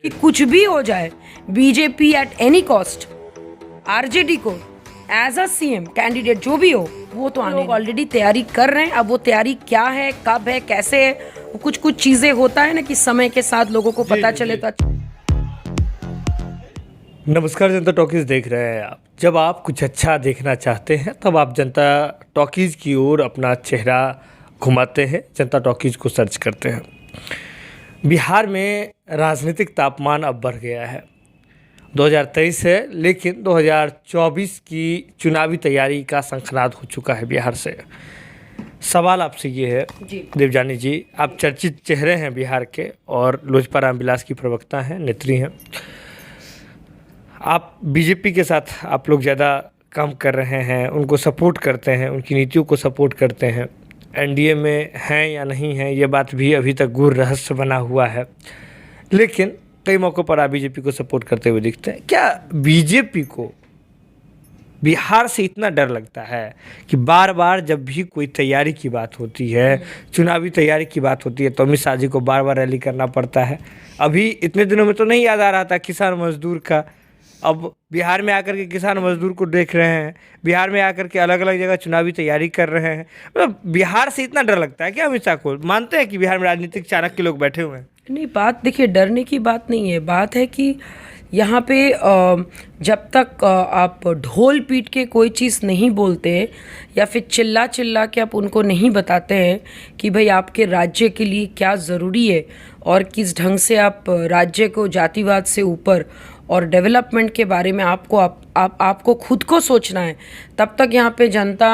कि कुछ भी हो जाए, BJP at any cost RJD को एज अ सीएम कैंडिडेट जो भी हो वो तो लोग ऑलरेडी तैयारी कर रहे हैं। अब वो तैयारी क्या है, कब है, कैसे है, कुछ कुछ चीजें होता है ना कि समय के साथ लोगों को पता चले तो। नमस्कार, जनता टॉकीज देख रहे हैं आप। जब आप कुछ अच्छा देखना चाहते हैं तब आप जनता टॉकीज की ओर अपना चेहरा घुमाते हैं, जनता टॉकीज को सर्च करते हैं। बिहार में राजनीतिक तापमान अब बढ़ गया है। 2023 है, लेकिन 2024 की चुनावी तैयारी का शंखनाद हो चुका है बिहार से। सवाल आपसे ये है देवजानी जी, आप चर्चित चेहरे हैं बिहार के और लोजपा रामविलास की प्रवक्ता हैं, नेत्री हैं। आप बीजेपी के साथ आप लोग ज़्यादा काम कर रहे हैं, उनको सपोर्ट करते हैं, उनकी नीतियों को सपोर्ट करते हैं। एनडीए में हैं या नहीं हैं ये बात भी अभी तक गूढ़ रहस्य बना हुआ है, लेकिन कई मौक़ों पर आप बीजेपी को सपोर्ट करते हुए दिखते हैं। क्या बीजेपी को बिहार से इतना डर लगता है कि बार बार जब भी कोई तैयारी की बात होती है, चुनावी तैयारी की बात होती है, तो अमित शाह जी को बार बार रैली करना पड़ता है? अभी इतने दिनों में तो नहीं याद आ रहा था किसान मजदूर का, अब बिहार में आकर के किसान मजदूर को देख रहे हैं, बिहार में आकर के अलग अलग जगह चुनावी तैयारी कर रहे हैं। मतलब बिहार से इतना डर लगता है क्या अमित शाह को? मानते हैं कि बिहार में राजनीतिक चाणक्य लोग बैठे हुए हैं? नहीं, बात देखिए, डरने की बात नहीं है। बात है कि यहाँ पे जब तक आप ढोल पीट के कोई चीज़ नहीं बोलते या फिर चिल्ला चिल्ला के आप उनको नहीं बताते हैं कि भाई आपके राज्य के लिए क्या ज़रूरी है और किस ढंग से आप राज्य को जातिवाद से ऊपर और डेवलपमेंट के बारे में आपको खुद को सोचना है, तब तक यहाँ पे जनता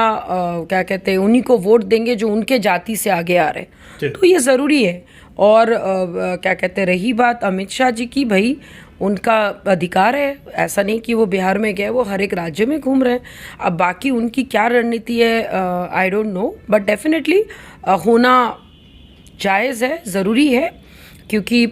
क्या कहते हैं, उन्हीं को वोट देंगे जो उनके जाति से आगे आ रहे हैं। तो ये ज़रूरी है। और क्या कहते हैं, रही बात अमित शाह जी की, भाई उनका अधिकार है, ऐसा नहीं कि वो बिहार में गए, वो हर एक राज्य में घूम रहे हैं। अब बाकी उनकी क्या रणनीति है I don't know, but definitely होना जायज़ है, ज़रूरी है। क्योंकि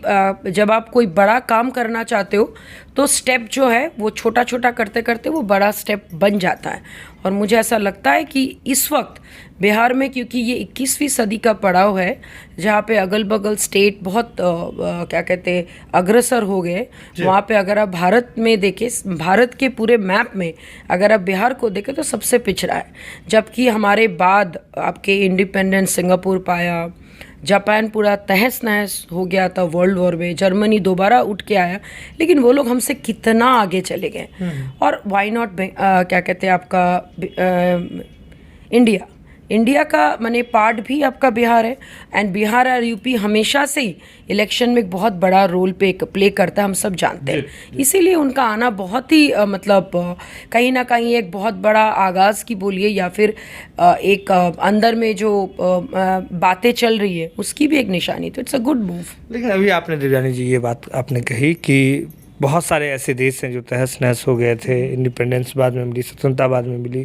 जब आप कोई बड़ा काम करना चाहते हो तो स्टेप जो है वो छोटा छोटा करते करते वो बड़ा स्टेप बन जाता है। और मुझे ऐसा लगता है कि इस वक्त बिहार में, क्योंकि ये 21वीं सदी का पड़ाव है जहाँ पे अगल बगल स्टेट बहुत क्या कहते हैं अग्रसर हो गए, वहाँ पे अगर आप भारत में देखें, भारत के पूरे मैप में अगर आप बिहार को देखें तो सबसे पिछड़ा है। जबकि हमारे बाद आपके इंडिपेंडेंस सिंगापुर पाया, जापान पूरा तहस नहस हो गया था वर्ल्ड वॉर में, जर्मनी दोबारा उठ के आया, लेकिन वो लोग हमसे कितना आगे चले गए। और वाई नॉट क्या कहते हैं आपका इंडिया का माने पार्ट भी आपका बिहार है। एंड बिहार और यूपी हमेशा से ही इलेक्शन में एक बहुत बड़ा रोल प्ले करता है, हम सब जानते हैं। इसीलिए उनका आना बहुत ही मतलब कहीं ना कहीं एक बहुत बड़ा आगाज़ की बोलिए या फिर एक अंदर में जो बातें चल रही है उसकी भी एक निशानी। तो इट्स अ गुड मूव। लेकिन अभी आपने देवजानी जी ये बात आपने कही कि बहुत सारे ऐसे देश हैं जो तहस नहस हो गए थे, इंडिपेंडेंस बाद में मिली, स्वतंत्रता बाद में मिली,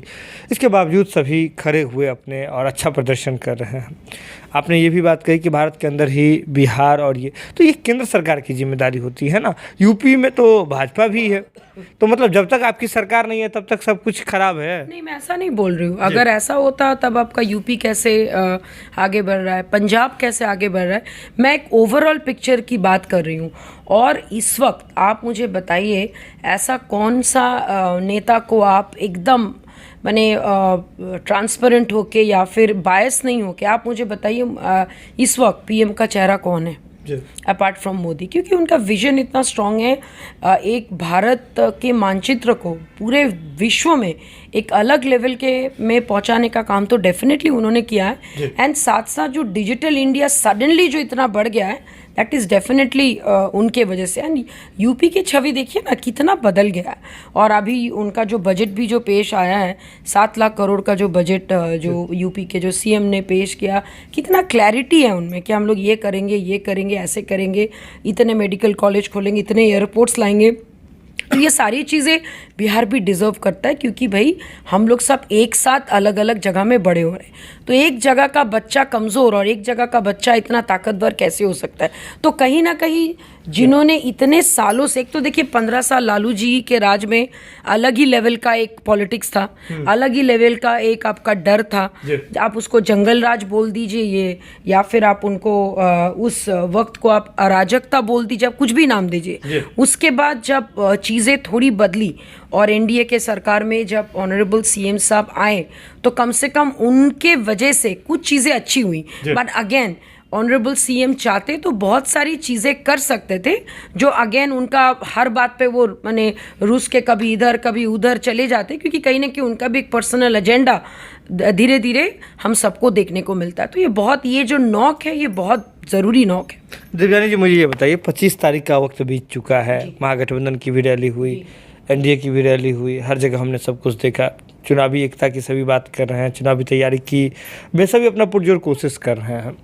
इसके बावजूद सभी खड़े हुए अपने और अच्छा प्रदर्शन कर रहे हैं। आपने ये भी बात कही कि भारत के अंदर ही बिहार और ये केंद्र सरकार की जिम्मेदारी होती है ना। यूपी में तो भाजपा भी है, तो मतलब जब तक आपकी सरकार नहीं है तब तक सब कुछ खराब है? नहीं, मैं ऐसा नहीं बोल रही हूँ। अगर ऐसा होता तब आपका यूपी कैसे आगे बढ़ रहा है, पंजाब कैसे आगे बढ़ रहा है, मैं एक ओवरऑल पिक्चर की बात कर रही हूँ। और इस वक्त आप मुझे बताइए ऐसा कौन सा नेता को आप एकदम माने ट्रांसपेरेंट होके या फिर बायस नहीं होके, आप मुझे बताइए इस वक्त पीएम का चेहरा कौन है अपार्ट फ्रॉम मोदी? क्योंकि उनका विजन इतना स्ट्रांग है, एक भारत के मानचित्र को पूरे विश्व में एक अलग लेवल के में पहुंचाने का काम तो डेफिनेटली उन्होंने किया है। एंड साथ साथ जो डिजिटल इंडिया सडनली जो इतना बढ़ गया है, दैट इज़ डेफिनेटली उनके वजह से। एंड यूपी की छवि देखिए ना कितना बदल गया है। और अभी उनका जो बजट भी जो पेश आया है, 7 लाख करोड़ का जो बजट जो यूपी के जो सीएम ने पेश किया, कितना क्लैरिटी है उनमें कि हम लोग ये करेंगे, ऐसे करेंगे, इतने मेडिकल कॉलेज खोलेंगे, इतने एयरपोर्ट्स लाएंगे। तो ये सारी चीज़ें बिहार भी डिज़र्व करता है, क्योंकि भाई हम लोग सब एक साथ अलग अलग जगह में बड़े हो रहे हैं। तो एक जगह का बच्चा कमज़ोर और एक जगह का बच्चा इतना ताकतवर कैसे हो सकता है? तो कहीं ना कहीं जिन्होंने इतने सालों से, एक तो देखिए 15 साल लालू जी के राज में अलग ही लेवल का एक पॉलिटिक्स था, अलग ही लेवल का एक आपका डर था। आप उसको जंगल राज बोल दीजिए ये, या फिर आप उनको उस वक्त को आप अराजकता बोल दीजिए, आप कुछ भी नाम दीजिए। उसके बाद जब चीज़ें थोड़ी बदली और एनडीए के सरकार में जब ऑनरेबल सीएम साहब आए, तो कम से कम उनके वजह से कुछ चीज़ें अच्छी हुई। बट अगेन ऑनरेबल सीएम चाहते तो बहुत सारी चीज़ें कर सकते थे, जो अगेन उनका हर बात पे वो माने रूस के कभी इधर कभी उधर चले जाते, क्योंकि कहीं ना कहीं उनका भी एक पर्सनल एजेंडा धीरे धीरे हम सबको देखने को मिलता है। तो ये जो नॉक है ये बहुत ज़रूरी नॉक है। देवयानी जी, मुझे ये बताइए, 25 तारीख का वक्त बीत चुका है, महागठबंधन की भी रैली हुई, एनडीए की भी रैली हुई, हर जगह हमने सब कुछ देखा, चुनावी एकता की सभी बात कर रहे हैं, चुनावी तैयारी की वे सभी अपना पुरजोर कोशिश कर रहे हैं।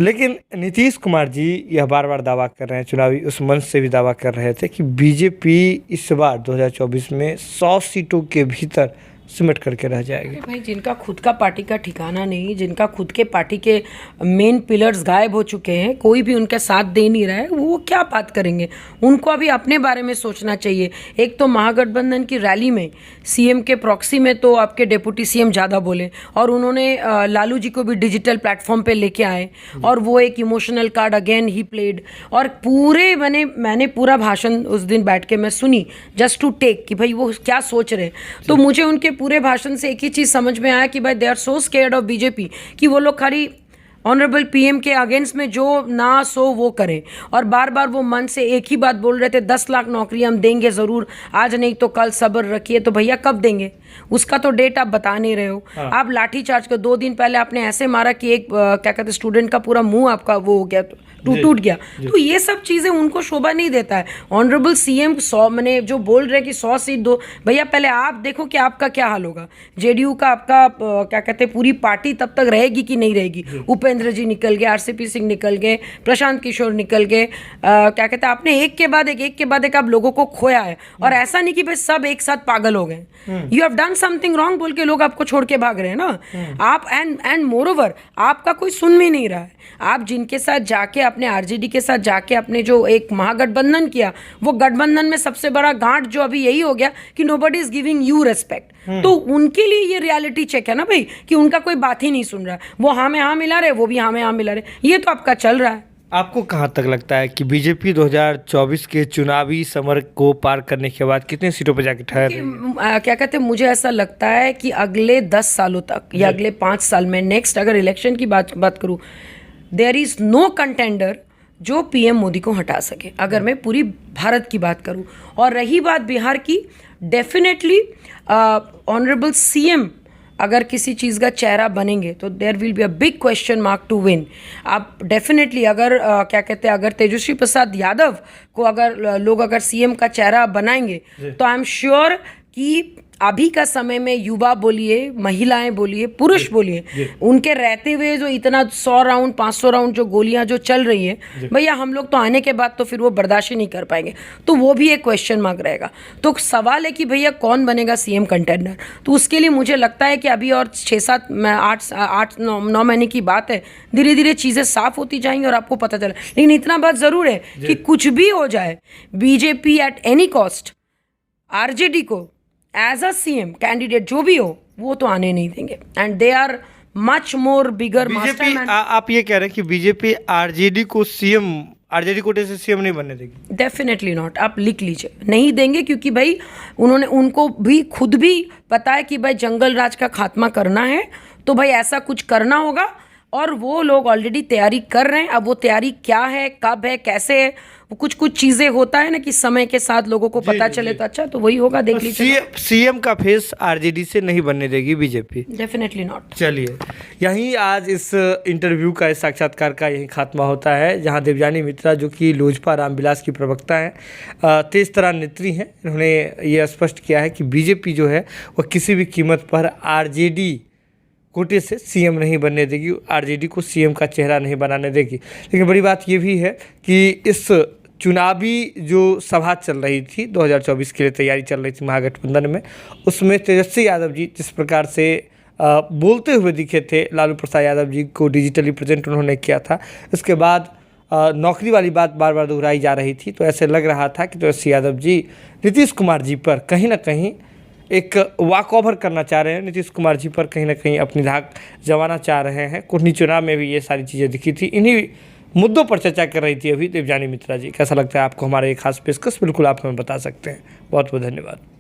लेकिन नीतीश कुमार जी यह बार बार दावा कर रहे हैं, चुनावी उस मंच से भी दावा कर रहे थे कि बीजेपी इस बार 2024 में 100 सीटों के भीतर सिमट करके रह जाएगी। भाई, जिनका खुद का पार्टी का ठिकाना नहीं, जिनका खुद के पार्टी के मेन पिलर्स गायब हो चुके हैं, कोई भी उनका साथ दे नहीं रहा है, वो क्या बात करेंगे? उनको अभी अपने बारे में सोचना चाहिए। एक तो महागठबंधन की रैली में सीएम के प्रॉक्सी में तो आपके डिप्टी सीएम ज़्यादा बोले, और उन्होंने लालू जी को भी डिजिटल प्लेटफॉर्म पे लेके आए, और वो एक emotional card again he played. और पूरे मैंने पूरा भाषण उस दिन बैठ के मैं सुनी, जस्ट टू टेक कि भाई वो क्या सोच रहे हैं। तो मुझे उनके पूरे भाषण से एक ही चीज़ समझ में आया कि भाई they are so scared of BJP कि वो लोग खाली ऑनरेबल पीएम के अगेंस्ट में जो ना सो वो करें, और बार बार वो मन से एक ही बात बोल रहे थे, 10 लाख नौकरी हम देंगे ज़रूर, आज नहीं तो कल, सब्र रखिए। तो भैया कब देंगे? उसका तो डेट आप बता नहीं रहे हो। आप लाठी चार्ज कर 2 दिन पहले आपने ऐसे मारा कि एक क्या कहते स्टूडेंट का पूरा मुंह आपका वो हो गया, टूट गया। तो ये सब चीज़ें उनको शोभा नहीं देता है। ऑनरेबल सीएम 100 मैंने जो बोल रहे हैं कि 100 सीट दो, भैया पहले आप देखो कि आपका क्या हाल होगा। जेडीयू का आपका क्या कहते हैं पूरी पार्टी तब तक रहेगी कि नहीं रहेगी? उपेंद्र जी निकल गए, आरसीपी सिंह निकल गए, प्रशांत किशोर निकल गए, क्या कहते हैं आपने एक के बाद एक आप लोगों को खोया है। और ऐसा नहीं कि भाई सब एक साथ पागल हो गए, you have done something wrong बोल के लोग आपको छोड़ के भाग रहे हैं ना। आप एंड मोर ओवर आपका कोई सुन भी नहीं रहा है। आप जिनके साथ जाके अपने आरजेडी के साथ जाके अपने जो एक महागठबंधन किया, वो गठबंधन में सबसे बड़ा गांठ जो अभी यही हो गया कि nobody is giving you respect. तो उनके लिए ये रियलिटी चेक है ना भाई, कि उनका कोई बात ही नहीं सुन रहा। वो हाँ में हाँ मिला रहे, वो भी हाँ में हाँ मिला रहे। ये तो आपका चल रहा है। आपको कहाँ तक लगता है कि बीजेपी 2024 के चुनावी समर को पार करने के बाद कितने सीटों पर जाके ठहर? क्या कहते हैं, मुझे ऐसा लगता है कि अगले 10 सालों तक या अगले 5 साल में, नेक्स्ट अगर इलेक्शन की बात करूँ, देयर इज नो कंटेंडर जो पीएम मोदी को हटा सके, अगर मैं पूरी भारत की बात करूं। और रही बात बिहार की, डेफिनेटली ऑनरेबल सीएम अगर किसी चीज़ का चेहरा बनेंगे तो there will be a big question mark to win. आप डेफिनेटली अगर क्या कहते हैं, अगर तेजस्वी प्रसाद यादव को अगर लोग अगर सीएम का चेहरा बनाएंगे, तो आई एम श्योर कि अभी का समय में युवा बोलिए, महिलाएं बोलिए, पुरुष बोलिए, उनके रहते हुए जो इतना 100 राउंड 500 राउंड जो गोलियां जो चल रही है, भैया हम लोग तो आने के बाद तो फिर वो बर्दाश्त ही नहीं कर पाएंगे। तो वो भी एक क्वेश्चन मार्क रहेगा। तो सवाल है कि भैया कौन बनेगा सीएम कंटेंडर। तो उसके लिए मुझे लगता है कि अभी और 6-7-8-9 महीने की बात है, धीरे धीरे चीज़ें साफ होती जाएंगी और आपको पता चला। लेकिन इतना बात ज़रूर है कि कुछ भी हो जाए, BJP at any cost RJD को एज अ सीएम कैंडिडेट जो भी हो वो तो आने नहीं देंगे। And they are much more bigger mastermind. आप ये कह रहे हैं कि बीजेपी आरजेडी को सीएम, आरजेडी कोटे से सीएम नहीं बनने देगी? Definitely not. आप लिख लीजिए, नहीं देंगे, क्योंकि भाई उनको भी खुद भी पता है कि भाई जंगल राज का खात्मा करना है, तो भाई ऐसा कुछ करना होगा। और वो लोग ऑलरेडी तैयारी कर रहे हैं। अब वो तैयारी क्या है, कब है, कैसे है, वो कुछ चीज़ें होता है ना कि समय के साथ लोगों को पता चले तो अच्छा, तो वही होगा, देख लीजिए। सीएम का फेस आरजेडी से नहीं बनने देगी बीजेपी? Definitely not. चलिए, यहीं आज इस इंटरव्यू का, इस साक्षात्कार का यहीं खात्मा होता है, जहां देवयानी मित्रा जो कि लोजपा रामविलास की प्रवक्ता हैं, तेज तरार नेत्री हैं, इन्होंने ये स्पष्ट किया है कि बीजेपी जो है वह किसी भी कीमत पर आरजेडी कोटे से सीएम नहीं बनने देगी, आरजेडी को सीएम का चेहरा नहीं बनाने देगी। लेकिन बड़ी बात ये भी है कि इस चुनावी जो सभा चल रही थी 2024 के लिए तैयारी चल रही थी महागठबंधन में, उसमें तेजस्वी यादव जी जिस प्रकार से बोलते हुए दिखे थे। लालू प्रसाद यादव जी को डिजिटली प्रेजेंट उन्होंने किया था। इसके बाद नौकरी वाली बात बार बार दोहराई जा रही थी, तो ऐसे लग रहा था कि तेजस्वी यादव जी नीतीश कुमार जी पर कहीं ना कहीं एक वॉक ओवर करना चाह रहे हैं, नीतीश कुमार जी पर कहीं ना कहीं अपनी धाक जमाना चाह रहे हैं। कुर्नी चुनाव में भी ये सारी चीज़ें दिखी थी। इन्हीं मुद्दों पर चर्चा कर रही थी अभी देवजानी मित्रा जी। कैसा लगता है आपको हमारा ये खास पेशकश? बिल्कुल आप हमें बता सकते हैं। बहुत बहुत धन्यवाद।